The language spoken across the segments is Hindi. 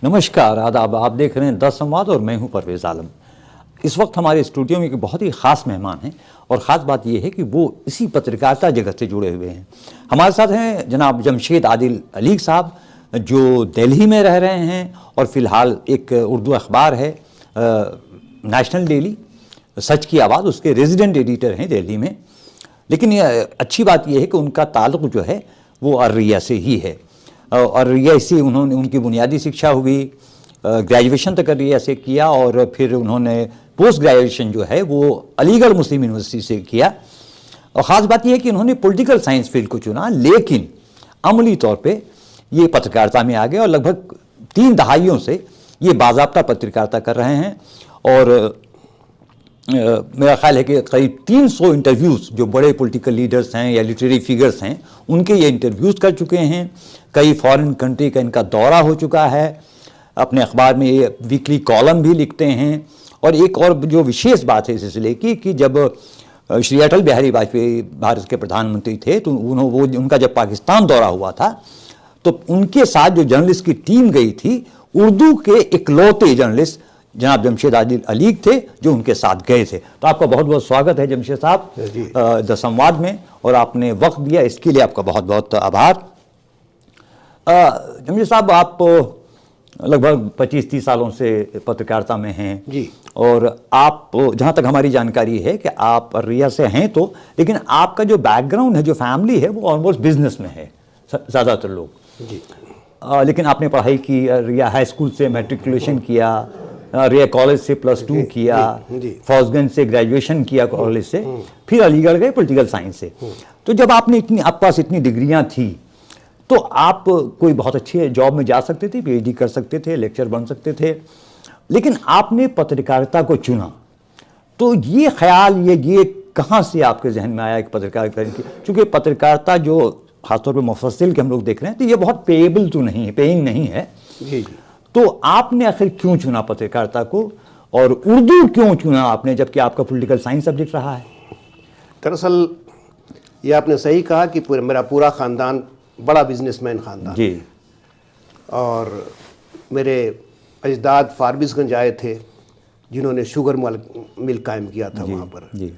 नमस्कार, आदाब। आप देख रहे हैं 10 संवाद और मैं हूं परवेज़ आलम। इस वक्त हमारे स्टूडियो में एक बहुत ही ख़ास मेहमान हैं और ख़ास बात यह है कि वो इसी पत्रकारिता जगत से जुड़े हुए हैं। हमारे साथ हैं जनाब जमशेद आदिल अलीग साहब, जो दिल्ली में रह रहे हैं और फ़िलहाल एक उर्दू अखबार है नेशनल डेली, सच की आवाज़, उसके रेजिडेंट एडिटर हैं दिल्ली में। लेकिन ये अच्छी बात यह है कि उनका ताल्लुक़ जो है वो अररिया से ही है और अररिया से उन्होंने उनकी बुनियादी शिक्षा हुई, ग्रेजुएशन तक अररिया से किया और फिर उन्होंने पोस्ट ग्रेजुएशन जो है वो अलीगढ़ मुस्लिम यूनिवर्सिटी से किया। और ख़ास बात यह है कि उन्होंने पॉलिटिकल साइंस फील्ड को चुना, लेकिन अमली तौर पे ये पत्रकारिता में आ गए और लगभग 3 दहाइयों से ये बाज़ाब्ता पत्रकारिता कर रहे हैं। और मेरा ख्याल है कि करीब 300 इंटरव्यूज़ जो बड़े पॉलिटिकल लीडर्स हैं या लिटरेरी फिगर्स हैं उनके ये इंटरव्यूज़ कर चुके हैं। कई फॉरेन कंट्री का इनका दौरा हो चुका है। अपने अखबार में ये वीकली कॉलम भी लिखते हैं। और एक और जो विशेष बात है इस सिलसिले की कि जब श्री अटल बिहारी वाजपेयी भारत के प्रधानमंत्री थे तो उनका जब पाकिस्तान दौरा हुआ था तो उनके साथ जो जर्नलिस्ट की टीम गई थी, उर्दू के इकलौते जर्नलिस्ट जनाब जमशेद आदिल अलीग थे जो उनके साथ गए थे। तो आपका बहुत बहुत स्वागत है जमशेद साहब द संवाद में, और आपने वक्त दिया इसके लिए आपका बहुत बहुत आभार। जमशेद साहब, आप लगभग 25-30 सालों से पत्रकारिता में हैं जी, और आप, जहाँ तक हमारी जानकारी है कि आप अररिया से हैं तो, लेकिन आपका जो बैकग्राउंड है, जो फैमिली है, वो ऑलमोस्ट बिजनेस में है ज़्यादातर लोग जी। लेकिन आपने पढ़ाई की अररिया हाई स्कूल से, मैट्रिकुलेशन किया, अररिया कॉलेज से +2 किया, फौजगंज से ग्रेजुएशन किया कॉलेज से, फिर अलीगढ़ गए पॉलिटिकल साइंस से। तो जब आपने आपके पास इतनी डिग्रियां थी तो आप कोई बहुत अच्छे जॉब में जा सकते थे, PhD कर सकते थे, लेक्चर बन सकते थे, लेकिन आपने पत्रकारिता को चुना। तो ये ख्याल ये कहाँ से आपके जहन में आया कि पत्रकारिता की, क्योंकि पत्रकारिता जो खासतौर पर मुफस्सिल के हम लोग देख रहे हैं तो ये बहुत पेएबल तो नहीं है, पेइंग नहीं है जी। तो आपने आखिर क्यों चुना पत्रकारिता को, और उर्दू क्यों चुना आपने, जबकि आपका पॉलिटिकल साइंस सब्जेक्ट रहा है? दरअसल ये आपने सही कहा कि मेरा पूरा ख़ानदान बड़ा बिजनेसमैन ख़ानदान जी, और मेरे अजदाद फारबिसगंज आए थे जिन्होंने शुगर मिल कायम किया था वहाँ पर जी।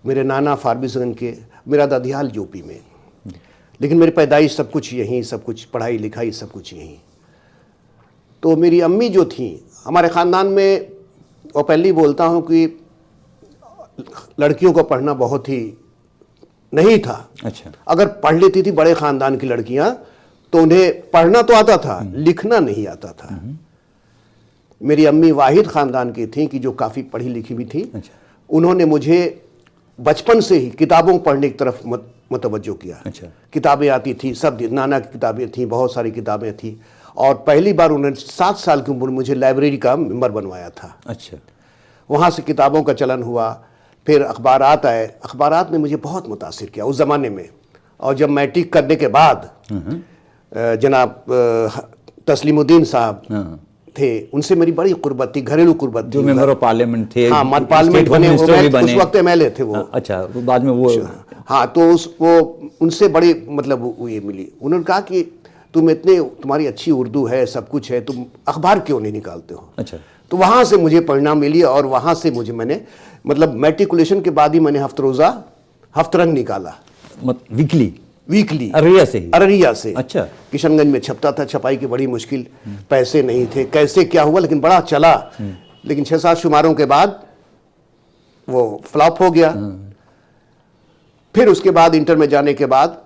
मेरे नाना फारबिसगंज के, मेरा दादियाल यूपी में, लेकिन मेरी पैदाइश सब कुछ यहीं, सब कुछ पढ़ाई लिखाई सब कुछ यहीं। तो मेरी अम्मी जो थी हमारे ख़ानदान में, और पहले बोलता हूँ कि लड़कियों को पढ़ना बहुत ही नहीं था। अच्छा। अगर पढ़ लेती थी बड़े ख़ानदान की लड़कियां तो उन्हें पढ़ना तो आता था, लिखना नहीं आता था। मेरी अम्मी वाहिद ख़ानदान की थी कि जो काफ़ी पढ़ी लिखी भी थी। अच्छा। उन्होंने मुझे बचपन से ही किताबों पढ़ने की तरफ मुतवज्जो किया। अच्छा। किताबें आती थी, सब नाना की किताबें थी, बहुत सारी किताबें थी, और पहली बार उन्होंने 7 साल की उम्र मुझे लाइब्रेरी का मेंबर बनवाया था। अच्छा। वहाँ से किताबों का चलन हुआ, फिर अखबारात आए, अखबारात ने मुझे बहुत मुतासिर किया उस ज़माने में। और जब मैट्रिक करने के बाद जनाब तस्लीमुद्दीन साहब थे, उनसे मेरी बड़ी कुर्बत थी, घरेलू कुर्बत थी, जो मेंबर ऑफ पार्लियामेंट थे। हाँ, पार्लियामेंट बने, उस वक्त MLA थे वो। अच्छा, बाद में वो, हाँ, तो वो उनसे बड़ी मतलब ये मिली। उन्होंने कहा कि तुम्हारी अच्छी उर्दू है, सब कुछ है, तुम अखबार क्यों नहीं निकालते हो? अच्छा। तो वहाँ से मुझे परिणाम मिली, और वहाँ से मैंने मतलब मैट्रिकुलेशन के बाद ही मैंने हफ्तरोज़ा हफ्तरंग निकाला, वीकली अररिया से। अच्छा। किशनगंज में छपता था, छपाई की बड़ी मुश्किल, पैसे नहीं थे, कैसे क्या हुआ, लेकिन बड़ा चला। लेकिन 6-7 शुमारों के बाद वो फ्लॉप हो गया। फिर उसके बाद इंटर में जाने के बाद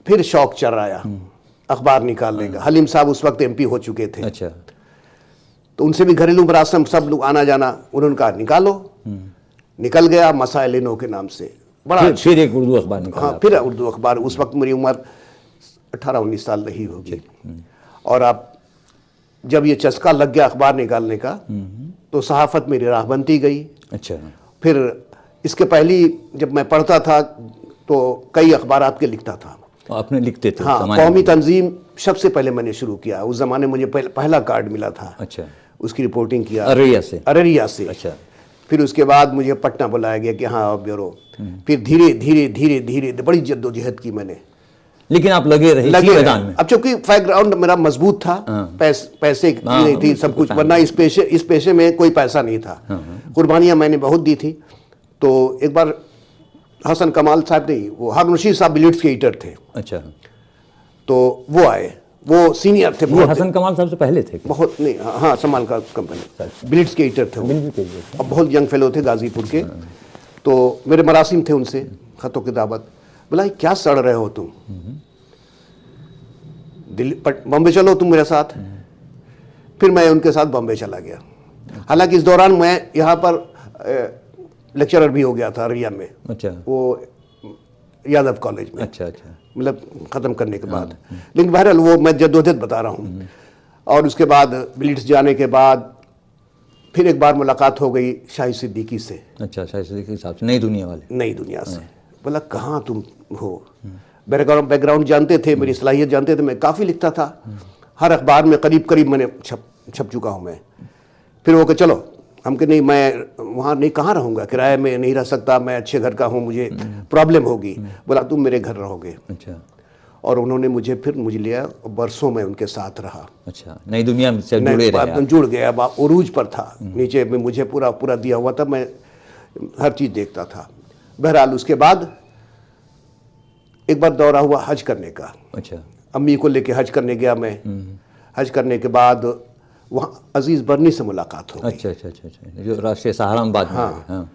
फिर शौक चल रहा अखबार निकालने का। हलीम साहब उस वक्त MP हो चुके थे। अच्छा। तो उनसे भी घरेलू मरासम, सब लोग आना जाना, उन्होंने कहा निकालो। निकल गया मसाइल-ए-नौ के नाम से, बड़ा फिर एक उर्दू अखबार निकाला। हाँ, फिर उर्दू अखबार। उस वक्त मेरी उम्र 18-19 साल रही होगी। और आप जब ये चस्का लग गया अखबार निकालने का तो सहाफ़त मेरी राह बनती गई। अच्छा। फिर इसके पहले जब मैं पढ़ता था तो कई अखबारात के लिखता था। आपने लिखते थे? हाँ, कौमी तंजीम सबसे पहले मैंने शुरू किया। उस ज़माने मुझे पहला कार्ड मिला था। अच्छा। उसकी रिपोर्टिंग किया अररिया से। अच्छा। फिर उसके बाद मुझे पटना बुलाया गया कि हाँ ब्यूरो। फिर धीरे धीरे धीरे धीरे बड़ी जद्दोजहद की मैंने। लेकिन आप लगे रहे इसी मैदान में। अब चूंकि बैकग्राउंड मेरा मजबूत था, पैसे की नहीं थी, सब कुछ, वरना इस पेशे में कोई पैसा नहीं था। कुर्बानियां मैंने बहुत दी थी। तो एक बार हसन कमाल साहब नहीं, वो हारून रशीद साहब बिलिट्स के एडिटर थे। अच्छा। तो वो आए, वो सीनियर थे वो हसन कमाल साहब से पहले थे बहुत, नहीं, हाँ, समाल का कंपनी, बिलिट्स के एडिटर थे वो, अब बहुत यंग फेलो थे गाजीपुर के। तो मेरे मरासिम थे उनसे, खतों की दावत। बोला क्या सड़ रहे हो तुम, दिल्ली बॉम्बे चलो तुम मेरे साथ। फिर मैं उनके साथ बॉम्बे चला गया। हालांकि इस दौरान मैं यहाँ पर लेक्चरर भी हो गया था रिया में। अच्छा। वो यादव कॉलेज में। अच्छा अच्छा। मतलब ख़त्म करने के बाद। लेकिन बहरहाल वो मैं जद्दोजहद बता रहा हूँ। और उसके बाद बिलिट्स जाने के बाद फिर एक बार मुलाकात हो गई शाहिद सिद्दीकी से। अच्छा, शाहिद सिद्दीकी साहब से, नई दुनिया वाले। नई दुनिया से। बोला कहाँ तुम हो, बैकग्राउंड जानते थे, मेरी सलाहियत जानते थे, मैं काफ़ी लिखता था, हर अखबार में करीब मैंने छप चुका हूँ मैं। फिर वो कि चलो, हम कि नहीं, मैं वहाँ नहीं, कहाँ रहूँगा, किराए में नहीं रह सकता, मैं अच्छे घर का हूँ, मुझे प्रॉब्लम होगी। बोला तुम मेरे घर रहोगे। अच्छा। और उन्होंने मुझे लिया, बरसों में उनके साथ रहा। अच्छा, नई दुनिया से जुड़े रहे। जुड़ गया, उरूज पर था, नीचे में मुझे पूरा दिया हुआ था, मैं हर चीज़ देखता था। बहरहाल उसके बाद एक बार दौरा हुआ हज करने का। अच्छा। अम्मी को लेके हज करने गया मैं। हज करने के बाद वहाँ अजीज़ बर्नी से मुलाकात हो गई। अच्छा अच्छा अच्छा अच्छा, जो राष्ट्रीय सहारा में बात। हाँ, हाँ।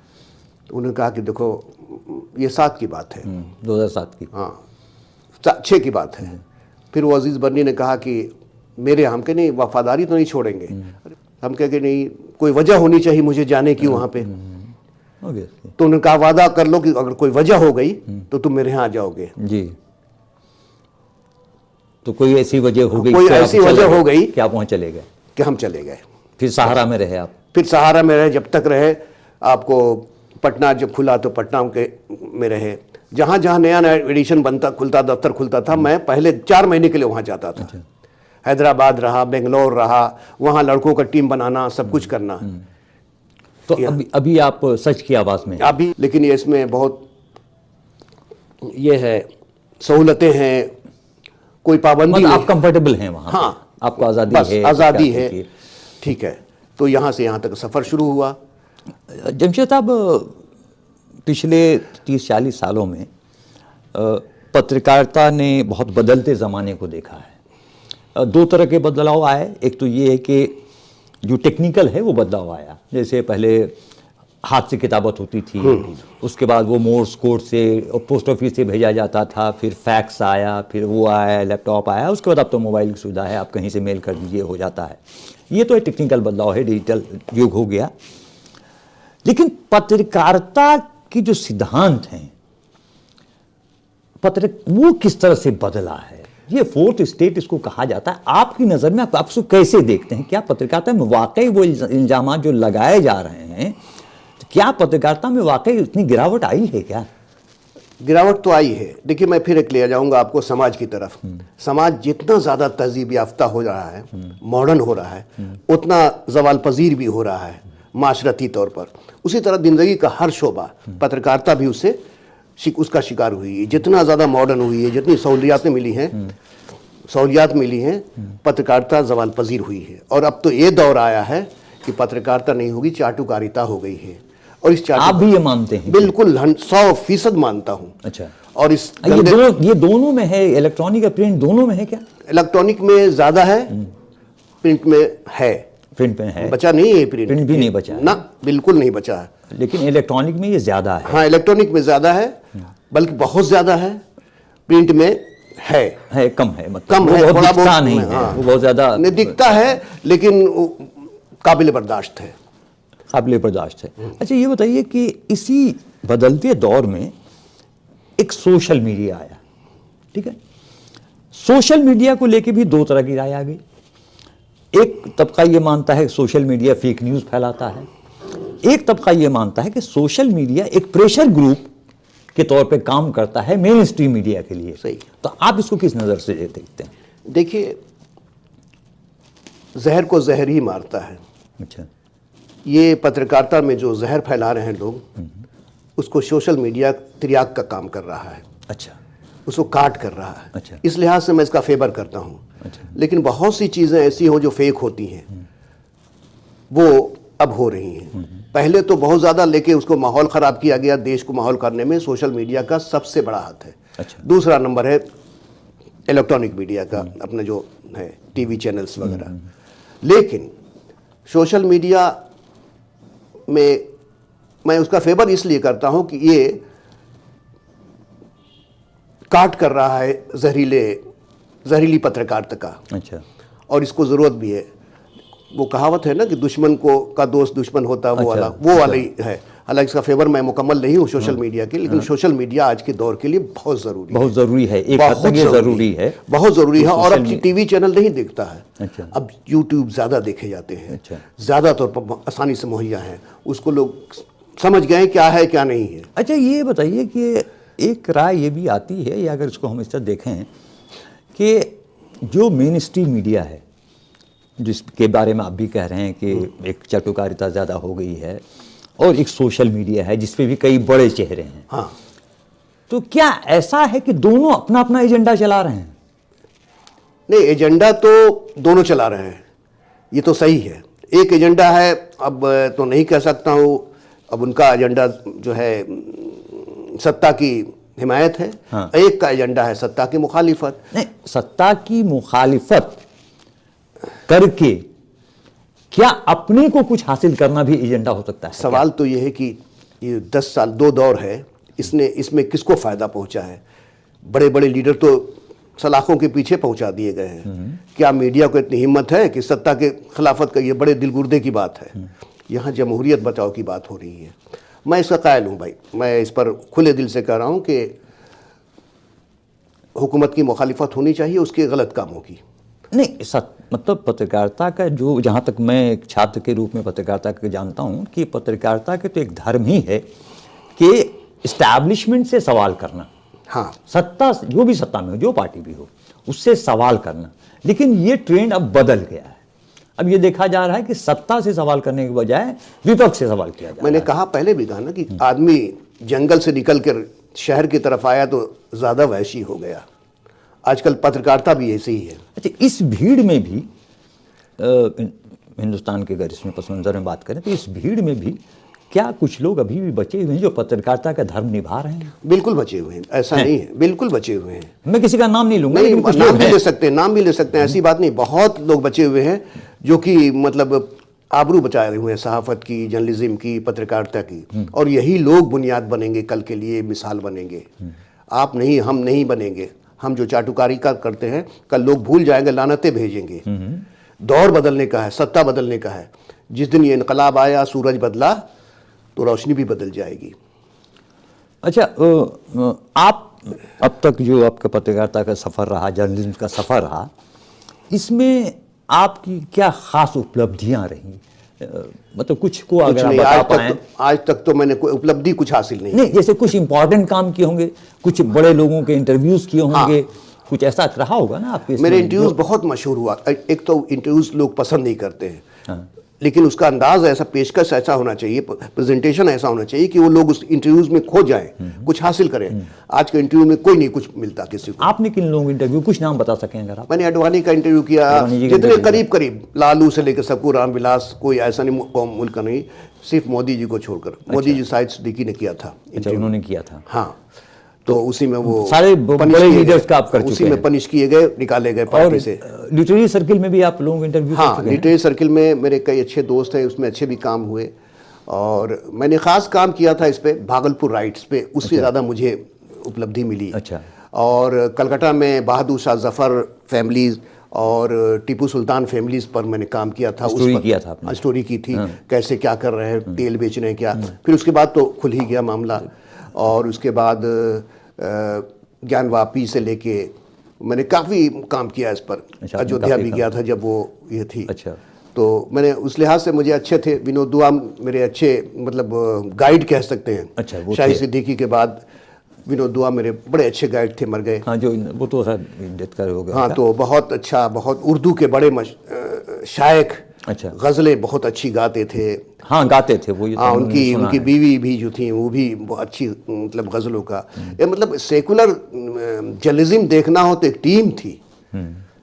तो उन्होंने कहा कि देखो ये 7 की बात है, 2007 की। हाँ, 6 की बात है। फिर वो अजीज़ बर्नी ने कहा कि मेरे, हम के नहीं, वफादारी तो नहीं छोड़ेंगे। हम कह के नहीं, कोई वजह होनी चाहिए मुझे जाने की वहाँ पे। तो उन्होंने कहा वादा कर लो कि अगर कोई वजह हो गई तो तुम मेरे यहाँ आ जाओगे। जी। तो कोई ऐसी वजह हो गई, कोई ऐसी वजह हो गई कि आप वहाँ चले गए, कि हम चले गए। फिर सहारा में रहे आप? फिर सहारा में रहे, जब तक रहे। आपको पटना जब खुला तो पटना में रहे। जहाँ जहाँ नया एडिशन खुलता, दफ्तर खुलता था, मैं पहले 4 महीने के लिए वहाँ जाता था। हैदराबाद रहा, बेंगलोर रहा, वहाँ लड़कों का टीम बनाना, सब कुछ करना। तो अभी आप सच की आवाज़ में अभी, लेकिन ये इसमें बहुत ये है, सहूलतें हैं, कोई पाबंदी नहीं, आप कंफर्टेबल हैं वहाँ? हाँ, आपको आज़ादी है? आज़ादी है, ठीक है। तो यहाँ से यहाँ तक सफ़र शुरू हुआ। जमशेद साहब, पिछले 30-40 सालों में पत्रकारिता ने बहुत बदलते ज़माने को देखा है। 2 तरह के बदलाव आए। एक तो ये है कि जो टेक्निकल है वो बदलाव आया, जैसे पहले हाथ से किताबत होती थी, उसके बाद वो मोर्स कोड से पोस्ट ऑफिस से भेजा जाता था, फिर फैक्स आया, फिर वो आया, लैपटॉप आया, उसके बाद अब तो मोबाइल की सुविधा है, आप कहीं से मेल कर दीजिए, हो जाता है। ये तो एक टेक्निकल बदलाव है, डिजिटल युग हो गया। लेकिन पत्रकारिता की जो सिद्धांत हैं, वो किस तरह से बदला है? ये 4th स्टेट इसको कहा जाता है। आपकी नज़र में आप उसको कैसे देखते हैं? क्या पत्रकारिता में वाकई वो इल्जाम जो लगाए जा रहे हैं, तो क्या पत्रकारिता में वाकई इतनी गिरावट आई है? क्या गिरावट तो आई है। देखिए, मैं फिर एक ले जाऊंगा आपको समाज की तरफ। समाज जितना ज़्यादा तहजीब याफ्ता हो रहा है, मॉडर्न हो रहा है, उतना जवाल पजीर भी हो रहा है माशरती तौर पर। उसी तरह ज़िंदगी का हर शोबा, पत्रकारिता भी उसका शिकार हुई है। जितना ज़्यादा मॉडर्न हुई है, जितनी सहूलियात मिली हैं, पत्रकारिता जवाल पजीर हुई है। और अब तो ये दौर आया है कि पत्रकारिता नहीं होगी, चाटुकारिता हो गई है। और इस आप भी ये मानते हैं? बिल्कुल 100% मानता हूँ। अच्छा। और इस ये दोनों में है, इलेक्ट्रॉनिक या प्रिंट दोनों में है क्या? इलेक्ट्रॉनिक में ज़्यादा है, प्रिंट में है। प्रिंट में है, बचा नहीं है। प्रिंट भी नहीं बचा ना, बिल्कुल नहीं बचा है। लेकिन इलेक्ट्रॉनिक में ये ज़्यादा है। हाँ, इलेक्ट्रॉनिक में ज़्यादा है, बल्कि बहुत ज़्यादा है। प्रिंट में है कम है, मतलब कम है, बहुत दिखता नहीं है। हाँ, वो बहुत ज़्यादा नहीं दिखता है, लेकिन काबिल बर्दाश्त है। काबिल बर्दाश्त है। अच्छा, ये बताइए कि इसी बदलते दौर में एक सोशल मीडिया आया, ठीक है? सोशल मीडिया को लेके भी 2 तरह की राय आ गई। एक तबका ये मानता है सोशल मीडिया फेक न्यूज़ फैलाता है, एक तबका ये मानता है कि सोशल मीडिया एक प्रेशर ग्रुप के तौर पे काम करता है मेन स्ट्रीम मीडिया के लिए। सही। तो आप इसको किस नज़र से देखते हैं? देखिए, जहर को जहर ही मारता है। अच्छा। ये पत्रकारिता में जो जहर फैला रहे हैं लोग, उसको सोशल मीडिया तिर्याक का काम कर रहा है। अच्छा। उसको काट कर रहा है। अच्छा। इस लिहाज से मैं इसका फेवर करता हूँ। अच्छा। लेकिन बहुत सी चीज़ें ऐसी हो जो फेक होती हैं, वो अब हो रही हैं। पहले तो बहुत ज़्यादा लेके उसको माहौल ख़राब किया गया। देश को माहौल करने में सोशल मीडिया का सबसे बड़ा हाथ है। अच्छा। दूसरा नंबर है इलेक्ट्रॉनिक मीडिया का, अपना जो है टीवी चैनल्स वगैरह। लेकिन सोशल मीडिया में मैं उसका फेवर इसलिए करता हूं कि ये काट कर रहा है जहरीली पत्रकारिता का। अच्छा। और इसको ज़रूरत भी है। वो कहावत है ना कि दुश्मन का दोस्त दुश्मन होता है, वो अच्छा। वाला ही है। हालांकि इसका फेवर मैं मुकम्मल नहीं हूँ सोशल मीडिया के, लेकिन सोशल मीडिया आज के दौर के लिए बहुत ज़रूरी है। एक हद तक ये ज़रूरी है, बहुत ज़रूरी है। और अब टीवी चैनल नहीं देखता है। अच्छा। अब यूट्यूब ज़्यादा देखे जाते हैं। अच्छा। ज़्यादा तौर पर आसानी से मुहैया है, उसको लोग समझ गए क्या है क्या नहीं है। अच्छा, ये बताइए कि एक राय ये भी आती है, या अगर इसको हम इस तरह देखें कि जो मेन स्ट्रीम मीडिया है, जिसके बारे में आप भी कह रहे हैं कि एक चाटुकारिता ज़्यादा हो गई है, और एक सोशल मीडिया है जिस पे भी कई बड़े चेहरे हैं, हाँ, तो क्या ऐसा है कि दोनों अपना अपना एजेंडा चला रहे हैं? नहीं, एजेंडा तो दोनों चला रहे हैं, ये तो सही है। एक एजेंडा है, अब तो नहीं कह सकता हूँ, अब उनका एजेंडा जो है सत्ता की हिमायत है। हाँ। एक का एजेंडा है सत्ता की मुखालिफत। नहीं, सत्ता की मुखालिफत करके क्या अपने को कुछ हासिल करना भी एजेंडा हो सकता है? सवाल तो ये है कि ये 10 साल 2 दौर है, इसमें किसको फायदा पहुंचा है? बड़े बड़े लीडर तो सलाखों के पीछे पहुंचा दिए गए हैं। क्या मीडिया को इतनी हिम्मत है कि सत्ता के खिलाफत का? ये बड़े दिलगुर्दे की बात है। यहाँ जमहूरियत बचाओ की बात हो रही है। मैं इसका कायल हूँ भाई, मैं इस पर खुले दिल से कह रहा हूँ कि हुकूमत की मुखालिफत होनी चाहिए उसके गलत कामों की। नहीं, मतलब पत्रकारिता का जो, जहाँ तक मैं एक छात्र के रूप में पत्रकारिता को जानता हूँ, कि पत्रकारिता के तो एक धर्म ही है कि इस्टेब्लिशमेंट से सवाल करना। हाँ, सत्ता, जो भी सत्ता में हो, जो पार्टी भी हो, उससे सवाल करना। लेकिन ये ट्रेंड अब बदल गया है। अब ये देखा जा रहा है कि सत्ता से सवाल करने के बजाय विपक्ष से सवाल किया जा रहा है। मैंने कहा पहले भी कहा ना कि आदमी जंगल से निकल कर शहर की तरफ आया तो ज़्यादा वहशी हो गया। आजकल पत्रकारिता भी ऐसी ही है। अच्छा, इस भीड़ में भी हिंदुस्तान के, अगर इसमें पस मंज़र में बात करें, तो इस भीड़ में भी क्या कुछ लोग अभी भी बचे हुए हैं जो पत्रकारिता का धर्म निभा रहे हैं? बिल्कुल बचे हुए हैं, ऐसा नहीं है, बिल्कुल बचे हुए हैं। मैं किसी का नाम नहीं लूंगा, नहीं, लेकिन कुछ नाम लोग भी हैं। ले सकते हैं, नाम भी ले सकते हैं, ऐसी बात नहीं। बहुत लोग बचे हुए हैं जो कि मतलब आबरू बचाए हुए हैं सहाफत की, जर्नलिज्म की, पत्रकारिता की। और यही लोग बुनियाद बनेंगे कल के लिए, मिसाल बनेंगे। आप नहीं, हम नहीं बनेंगे। हम जो चाटुकारी का करते हैं, कल लोग भूल जाएंगे, लानतें भेजेंगे। दौर बदलने का है, सत्ता बदलने का है। जिस दिन ये इनकलाब आया, सूरज बदला, तो रोशनी भी बदल जाएगी। अच्छा, आप अब तक जो आपका पत्रकारिता का सफ़र रहा, जर्नलिज्म का सफ़र रहा, इसमें आपकी क्या ख़ास उपलब्धियां रही? मतलब कुछ को अगर आप बता पाएं। आज तक तो मैंने कोई उपलब्धि कुछ हासिल नहीं। जैसे कुछ इंपॉर्टेंट काम किए होंगे, कुछ बड़े लोगों के इंटरव्यूज़ किए होंगे। हाँ। कुछ ऐसा रहा होगा ना आपके? मेरे इंटरव्यूज़ बहुत मशहूर हुआ। एक तो इंटरव्यूज़ लोग पसंद नहीं करते हैं। हाँ। लेकिन उसका अंदाज ऐसा, पेशकश ऐसा होना चाहिए, प्रेजेंटेशन ऐसा होना चाहिए कि वो लोग उस इंटरव्यूज में खो जाएं, कुछ हासिल करें। आज के इंटरव्यू में कोई नहीं कुछ मिलता किसी को। आपने किन लोगों का इंटरव्यू, कुछ नाम बता सकें अगर आप? मैंने अडवाणी का इंटरव्यू किया, जितने करीब लालू से लेकर सबको, रामविलास, कोई ऐसा नहीं मुल्क का नहीं, सिर्फ मोदी जी को छोड़कर। मोदी जी शायद सिद्दीकी ने किया था। अच्छा, उन्होंने किया था। हाँ, तो उसी में वो सारे बड़े लीडर्स का आप कर चुके हैं। उसी में पनिश किए गए, निकाले गए पार्टी से। लिटरेरी सर्किल में भी आप लोगों को इंटरव्यू? हाँ, लिटरेरी सर्किल में मेरे कई अच्छे दोस्त हैं, उसमें अच्छे भी काम हुए। और मैंने खास काम किया था इस पे, भागलपुर राइट्स पे, उससे ज़्यादा मुझे उपलब्धि मिली। अच्छा। और कलकत्ता में बहादुर शाह जफ़र फैमिलीज और टीपू सुल्तान फैमिलीज पर मैंने काम किया था। स्टोरी किया था आपने? स्टोरी की थी। कैसे क्या कर रहे हैं, तेल बेच रहे हैं क्या। फिर उसके बाद तो खुल ही गया मामला। और उसके बाद ज्ञान वापी से लेके मैंने काफ़ी काम किया इस पर। अच्छा, अयोध्या भी गया था जब वो ये थी। अच्छा। तो मैंने उस लिहाज से मुझे अच्छे थे। विनोद दुआ मेरे अच्छे मतलब गाइड कह सकते हैं। अच्छा, वो शाही सिद्दीकी के बाद विनोद दुआ मेरे बड़े अच्छे गाइड थे, मर गए। हाँ, जो वो तो डेथ कर हो गया। हाँ, तो बहुत अच्छा, बहुत उर्दू के बड़े शायक अच्छा। गज़लें बहुत अच्छी गाते थे। हाँ, गाते थे वो, ये तो हाँ, हमने सुना उनकी है। बीवी भी जो थी वो भी बहुत अच्छी, मतलब गज़लों का ये मतलब सेकुलर जर्नलिज्म देखना हो तो एक टीम थी।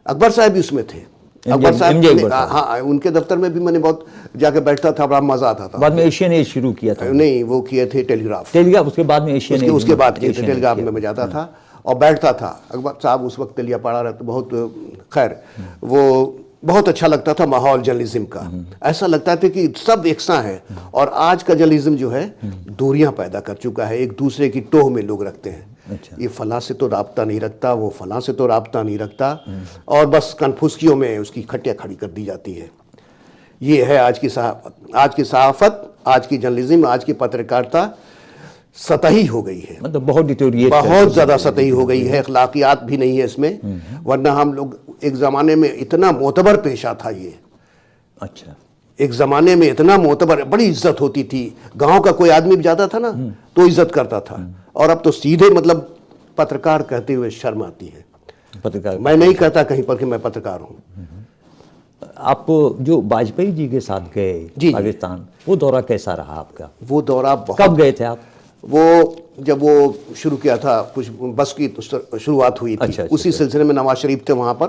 अकबर साहब भी उसमें थे। अकबर साहब MJ अकबर साहब। हाँ, उनके दफ्तर में भी मैंने बहुत जाके बैठता था, बड़ा मज़ा आता था। बाद में एशियन एज शुरू किया था। नहीं, वो किए थे टेलीग्राफ। टेलीग्राफ उसके बाद में एशियन एज। उसके बाद किए थे एशियन एज टेलीग्राफ किया। में मैं जाता था और बैठता था। अकबर साहब उस वक्त तेलिया पाड़ा रहते, बहुत खैर वो बहुत अच्छा लगता था माहौल जर्नलिज्म का। ऐसा लगता था कि सब एकसा है। और आज का जर्नलिज्म जो है दूरियां पैदा कर चुका है, एक दूसरे की टोह में लोग रखते हैं। अच्छा। ये फलां से तो राब्ता नहीं रखता, वो फलां से तो राब्ता नहीं रखता, और बस कन्फुस्कियों में उसकी खटिया खड़ी कर दी जाती है। ये है आज की सहाफत, आज की जर्नलिज्म, आज की पत्रकारिता सतही हो गई है। मतलब बहुत डिटोरिएट, बहुत ज़्यादा सतही हो गई है, अखलाकियात भी नहीं है इसमें। वरना हम लोग एक ज़माने में इतना मोतबर पेशा था ये। अच्छा। एक ज़माने में इतना मोतबर, बड़ी इज्जत होती थी। गांव का कोई आदमी भी जाता था ना तो इज्जत करता था। और अब तो सीधे मतलब पत्रकार कहते हुए शर्म आती है। पत्रकार, मैं नहीं कहता कहीं पर कि मैं पत्रकार हूँ। आप जो वाजपेयी जी के साथ गए जी। पाकिस्तान, वो दौरा कैसा रहा आपका? वो दौरा बहुत, कब गए थे आप? वो जब वो शुरू किया था, कुछ बस की शुरुआत हुई थी। अच्छा, उसी सिलसिले में नवाज शरीफ थे वहाँ पर,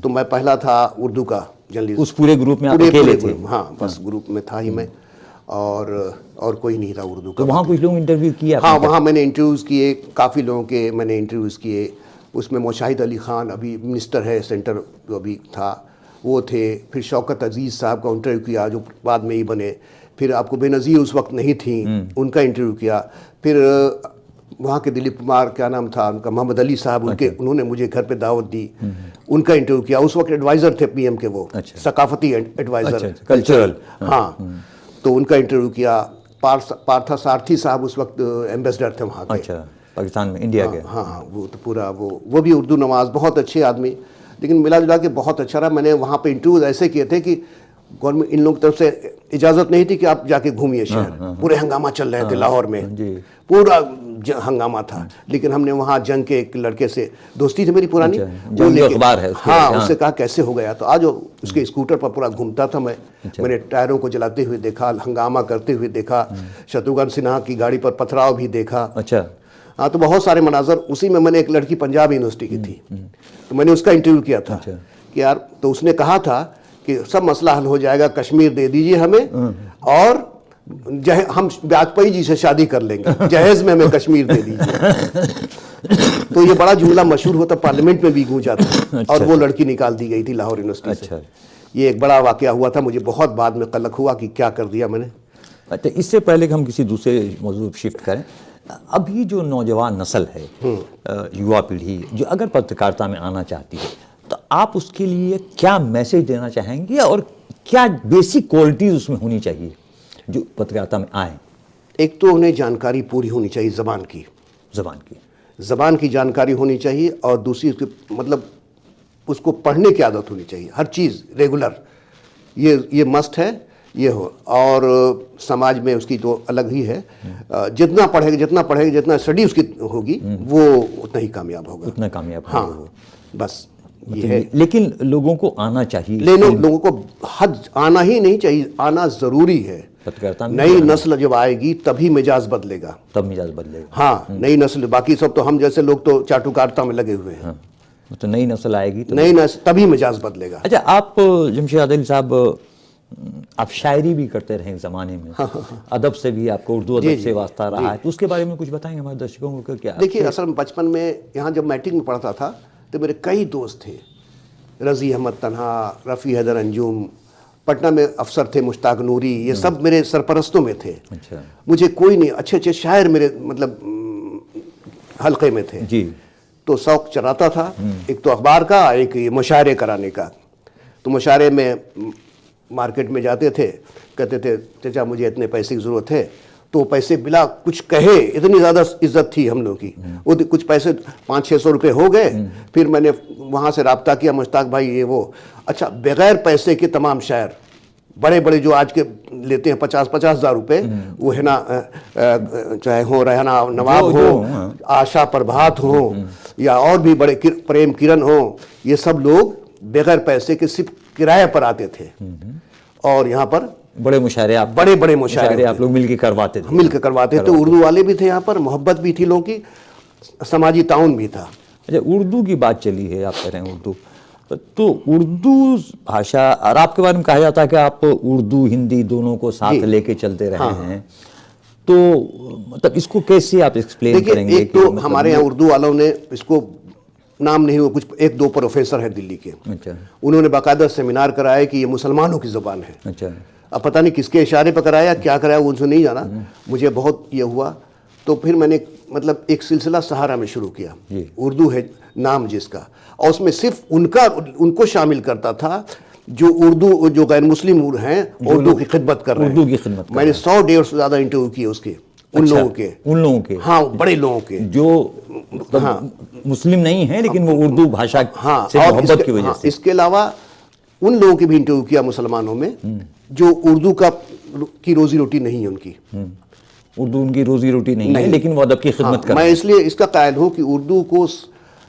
तो मैं पहला था उर्दू का जर्नलिस्ट। उस पूरे ग्रुप में आप पूरे अकेले थे? ग्रुप, हाँ, बस ग्रुप में था ही मैं, और कोई नहीं था उर्दू का। तो वहाँ कुछ लोग इंटरव्यू किया? हाँ, वहाँ मैंने इंटरव्यूज़ किए, काफ़ी लोगों के मैंने इंटरव्यूज़ किए। उसमें मुशाहिद अली ख़ान, अभी मिनिस्टर है सेंटर जो अभी था, वो थे। फिर शौकत अजीज़ साहब का इंटरव्यू किया जो बाद में ही बने। फिर आपको बेनज़ीर उस वक्त नहीं थी, उनका इंटरव्यू किया। फिर वहाँ के दिलीप कुमार, क्या नाम था उनका, मोहम्मद अली साहब, उन्होंने मुझे घर पे दावत दी, उनका इंटरव्यू किया। उस वक्त एडवाइज़र थे पीएम के वो। अच्छा। सकाफती एडवाइज़र। अच्छा, कल्चरल। हाँ, तो उनका इंटरव्यू किया। पार्था सारथी साहब उस वक्त एम्बेसडर थे वहाँ के। अच्छा, पाकिस्तान में, इंडिया के। हाँ, वो तो पूरा वो भी उर्दू नवाज, बहुत अच्छे आदमी। लेकिन मिला जुला के बहुत अच्छा रहा। मैंने वहाँ पे इंटरव्यूज ऐसे किए थे कि गवर्नमेंट, इन लोगों की तरफ से इजाज़त नहीं थी कि आप जाके घूमिए शहर। पूरे हंगामा चल रहे थे लाहौर में, पूरा हंगामा था। लेकिन हमने वहाँ जंग के एक लड़के से दोस्ती थी मेरी पुरानी, वो अखबार है, हाँ, उससे कहा कैसे हो गया, तो आज उसके स्कूटर पर पूरा घूमता था मैं। मैंने टायरों को जलाते हुए देखा, हंगामा करते हुए देखा, शत्रुघ्न सिन्हा की गाड़ी पर पथराव भी देखा। अच्छा। हाँ, तो बहुत सारे मनाजर। उसी में मैंने एक लड़की पंजाब यूनिवर्सिटी की थी, तो मैंने उसका इंटरव्यू किया था कि यार, तो उसने कहा था कि सब मसला हल हो जाएगा, कश्मीर दे दीजिए हमें, और हम वाजपेयी जी से शादी कर लेंगे, जहेज में हमें कश्मीर दे दीजिए। तो ये बड़ा जुमला मशहूर होता, पार्लियामेंट में भी गूंजा था। और वो लड़की निकाल दी गई थी लाहौर यूनिवर्सिटी से। ये एक बड़ा वाकया हुआ था, मुझे बहुत बाद में कलक हुआ कि क्या कर दिया मैंने। अच्छा, इससे पहले कि हम किसी दूसरे मौजूद शिफ्ट करें, अभी जो नौजवान नस्ल है, युवा पीढ़ी जो अगर पत्रकारिता में आना चाहती है, तो आप उसके लिए क्या मैसेज देना चाहेंगे और क्या बेसिक क्वालिटीज उसमें होनी चाहिए जो पत्रकारिता में आए? एक तो उन्हें जानकारी पूरी होनी चाहिए ज़बान की जानकारी होनी चाहिए, और दूसरी उसके मतलब उसको पढ़ने की आदत होनी चाहिए, हर चीज़ रेगुलर, ये मस्ट है, ये हो। और समाज में उसकी तो अलग ही है, जितना पढ़ेगा, जितना स्टडी उसकी होगी, वो उतना ही कामयाब होगा। हाँ, बस ये है। लेकिन लोगों को आना चाहिए, लोगों को हद आना ही नहीं चाहिए, आना ज़रूरी है। पत्रकारिता में नई नस्ल जब आएगी तभी मिजाज बदलेगा, हाँ, नई नस्ल। बाकी सब तो हम जैसे लोग तो चाटुकारिता में लगे हुए हैं। हाँ, तो नई नस्ल आएगी तो नई नस्ल तभी मिजाज बदलेगा। अच्छा, आप जमशेद आदिल साहब, आप शायरी भी करते रहे एक ज़माने में। अदब से भी आपको, उर्दू अदब से वास्ता रहा है, तो उसके बारे में कुछ बताएंगे हमारे दर्शकों को? क्या देखिए, असल में बचपन में यहाँ जब मैट्रिक में पढ़ता था तो मेरे कई दोस्त थे, रज़ी अहमद तन्हा, रफ़ी हैदर अंजुम, पटना में अफसर थे मुश्ताक नूरी, ये सब मेरे सरपरस्तों में थे। अच्छा। मुझे कोई नहीं, अच्छे शायर मेरे मतलब हल्के में थे जी। तो शौक चलाता था, एक तो अखबार का, एक ये मुशायरे कराने का। तो मुशायरे में मार्केट में जाते थे, कहते थे चाचा मुझे इतने पैसे की ज़रूरत है, तो पैसे बिला कुछ कहे, इतनी ज़्यादा इज्जत थी हम लोगों की, वो कुछ पैसे 500-600 रुपये हो गए। फिर मैंने वहाँ से रब्ता किया, मुश्ताक भाई ये वो, अच्छा, बगैर पैसे के तमाम शायर, बड़े बड़े जो आज के लेते हैं 50-50 हज़ार रुपये, वो है ना, चाहे हो रहना नवाब हो, आशा प्रभात हो, या और भी बड़े प्रेम किरण हो, ये सब लोग बगैर पैसे के सिर्फ किराए पर आते थे और यहाँ पर बड़े मुशायरे आप बड़े मुशायरे आप लोग मिलकर करवाते थे? मिलकर करवाते थे। उर्दू वाले भी थे यहाँ पर, मोहब्बत भी थी लोगों की, समाजी ताउन भी था। अच्छा, उर्दू की बात चली है, आप कह रहे हैं उर्दू, तो उर्दू भाषा, और आपके बारे में कहा जाता है कि आप उर्दू हिंदी दोनों को साथ लेके चलते रहे हैं, तो मतलब इसको कैसे आप एक्सप्लेन करेंगे? एक तो हमारे यहाँ उर्दू वालों ने इसको नाम नहीं हुआ, कुछ एक दो प्रोफेसर है दिल्ली के, अच्छा, उन्होंने बाकायदा सेमिनार कराया कि ये मुसलमानों की ज़ुबान है। अच्छा, अब पता नहीं किसके इशारे पर कराया, क्या कराया, वो उनसे नहीं जाना, मुझे बहुत ये हुआ। तो फिर मैंने मतलब एक सिलसिला सहारा में शुरू किया, उर्दू है नाम जिसका, और उसमें सिर्फ उनको शामिल करता था जो उर्दू, जो गैर मुस्लिम हैं, उर्दू की खिदमत कर रहे हैं। उर्दू की खिदमत मैंने 100-150 से ज़्यादा इंटरव्यू किए उसके, उन लोगों के, हाँ, बड़े लोगों के जो मुस्लिम नहीं है लेकिन वो उर्दू भाषा से मोहब्बत की वजह से। इसके अलावा उन लोगों के भी इंटरव्यू किया मुसलमानों में जो उर्दू की रोजी रोटी नहीं है उनकी, उर्दू उनकी रोजी रोटी नहीं है लेकिन वो अदब की खिदमत कर रहे हैं। मैं इसलिए इसका कायल हूँ कि उर्दू को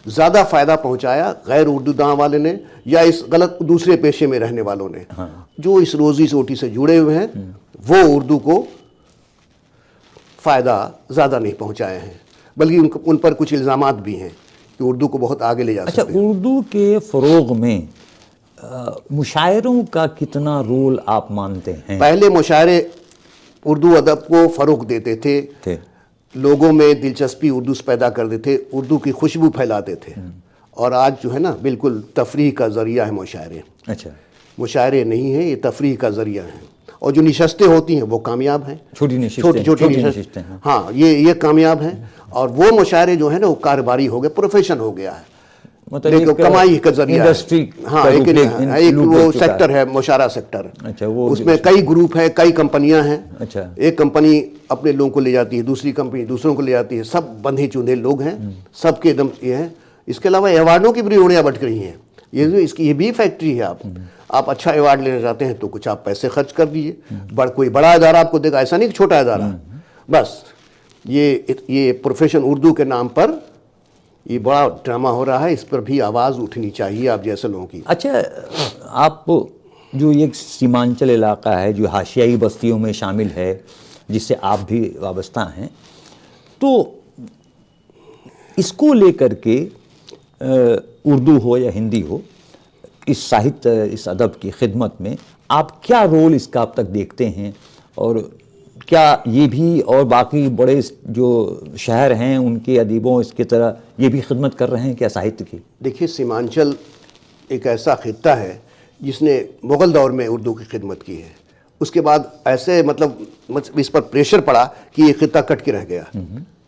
ज़्यादा फ़ायदा पहुँचाया गैर उर्दू दां वाले ने, या इस गलत दूसरे पेशे में रहने वालों ने, जो इस रोजी रोटी से जुड़े हुए हैं, वो उर्दू को फ़ायदा ज़्यादा नहीं पहुँचाए हैं, बल्कि उन पर कुछ इल्ज़ामात भी हैं कि उर्दू को बहुत आगे ले जा सकते हैं। अच्छा, उर्दू के फ़रोग़ में मुशायरों का कितना रोल आप मानते हैं? पहले मुशायरे उर्दू अदब को फ़रोग़ देते थे, लोगों में दिलचस्पी उर्दू से पैदा कर देते थे, उर्दू की खुशबू फैलाते थे। और आज जो है ना, बिल्कुल तफरीह का ज़रिया है मुशायरे। अच्छा, मुशायरे नहीं है, ये तफरीह का ज़रिया है। और जो नशस्तें होती हैं वो कामयाब हैं, छोटी नशस्तें, हाँ, ये कामयाब हैं। और वो मुशायरे जो है ना, वो कारोबारी हो गए, प्रोफेशन हो गया है, मतलब कमाई का जरिया, इंडस्ट्री। हाँ, एक वो सेक्टर है, मुशायरा सेक्टर। अच्छा, वो उसमें कई ग्रुप हैं, कई कंपनियां हैं। अच्छा, एक कंपनी अपने लोगों को ले जाती है, दूसरी कंपनी दूसरों को ले जाती है, सब बंधे चुंधे लोग हैं, सबके एकदम ये है। इसके अलावा अवार्डों की भी उड़ियाँ बट रही हैं। ये भी फैक्ट्री है। आप अच्छा अवार्ड लेना चाहते हैं तो कुछ आप पैसे खर्च कर दीजिए, कोई बड़ा इदारा आपको देगा, ऐसा नहीं कि छोटा इदारा। बस ये प्रोफेशन उर्दू के नाम पर ये बड़ा ड्रामा हो रहा है, इस पर भी आवाज़ उठनी चाहिए आप जैसे लोगों की। अच्छा, आप जो ये सीमांचल इलाका है जो हाशियाई बस्तियों में शामिल है, जिससे आप भी वाबस्ता हैं, तो इसको लेकर के उर्दू हो या हिंदी हो, इस साहित्य, इस अदब की खिदमत में आप क्या रोल इसका अब तक देखते हैं? और क्या ये भी और बाकी बड़े जो शहर हैं उनके अदीबों इसकी तरह ये भी खिदमत कर रहे हैं क्या साहित्य की? देखिए, सीमांचल एक ऐसा खित्ता है जिसने मुग़ल दौर में उर्दू की खिदमत की है। उसके बाद ऐसे मतलब इस पर प्रेशर पड़ा कि ये खित्ता कट के रह गया।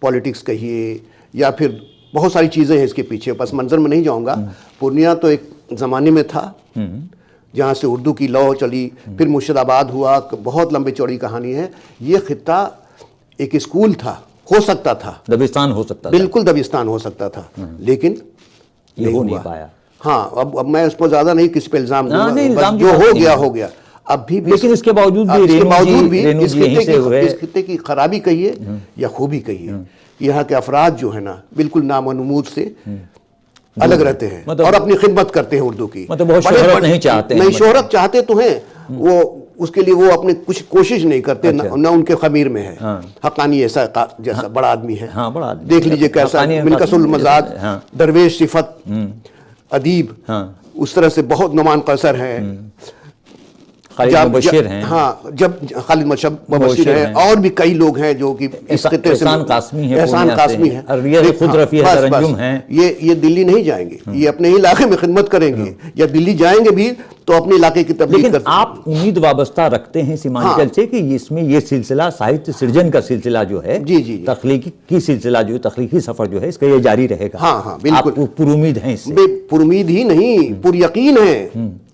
पॉलिटिक्स कहिए या फिर बहुत सारी चीज़ें हैं इसके पीछे, बस मंजर में नहीं जाऊँगा। पूर्णिया तो एक ज़माने में था जहाँ से उर्दू की लौ चली, फिर मुर्शिदाबाद हुआ, बहुत लंबी चौड़ी कहानी है। ये खित्ता एक स्कूल था, हो सकता था, दबिस्तान हो सकता था, बिल्कुल दबिस्तान हो सकता था, लेकिन ये हो नहीं पाया। हाँ, अब मैं उस पर ज़्यादा नहीं किस पे इल्ज़ाम दूंगा, जो हो गया। अब भी लेकिन इसके बावजूद भी इस खित्ते की खराबी कहिए या खूबी कहिए, यहाँ के अफराद जो है ना, बिल्कुल नामनमूद से अलग रहते हैं, मतलब और अपनी खिदमत करते हैं उर्दू की। मतलब बहुत शोहरत नहीं चाहते हैं, नहीं, शोहरत चाहते तो हैं, वो उसके लिए वो अपने कुछ कोशिश नहीं करते। अच्छा। ना उनके खमीर में है। हक़ानी ऐसा जैसा बड़ा आदमी है, देख लीजिए कैसा मिनकसुल मज़ाद, दरवेश सिफत, अदीब, उस तरह से बहुत नुमान कसर है, खालिद हैं। हाँ, जब खालिद मुबशिर हैं, और भी कई लोग हैं जो कि इस खित्ते से, एहसान कासमी है, ये दिल्ली नहीं जाएंगे, ये अपने ही इलाके में खिदमत करेंगे, या दिल्ली जाएंगे भी तो अपने इलाके की तबलीग करते हैं। आप उम्मीद वाबस्ता रखते हैं सीमांचल से कि इसमें ये सिलसिला साहित्य सृजन का सिलसिला जो है, जी, तख्लीकी सिलसिला जो, तख्लीकी सफर जो है, इसका ये जारी रहेगा? हाँ, बिल्कुल। आप पुरुमीद हैं इससे? पुरुमीद ही नहीं, पूरी यकीन है,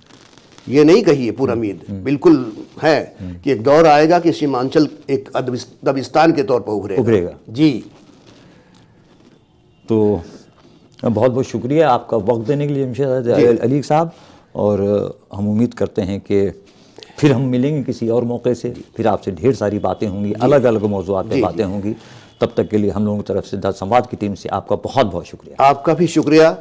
ये नहीं कहिए, पूरा उम्मीद बिल्कुल है कि एक दौर आएगा कि सीमांचल एक दबिस्तान के तौर पर उभरेगा। जी, तो बहुत बहुत शुक्रिया आपका वक्त देने के लिए जमशेद अली साहब, और हम उम्मीद करते हैं कि फिर हम मिलेंगे किसी और मौके से, फिर आपसे ढेर सारी बातें होंगी, अलग अलग मौज़ूआत पे बातें होंगी। तब तक के लिए हम लोगों की तरफ से संवाद की टीम से आपका बहुत बहुत शुक्रिया। आपका भी शुक्रिया।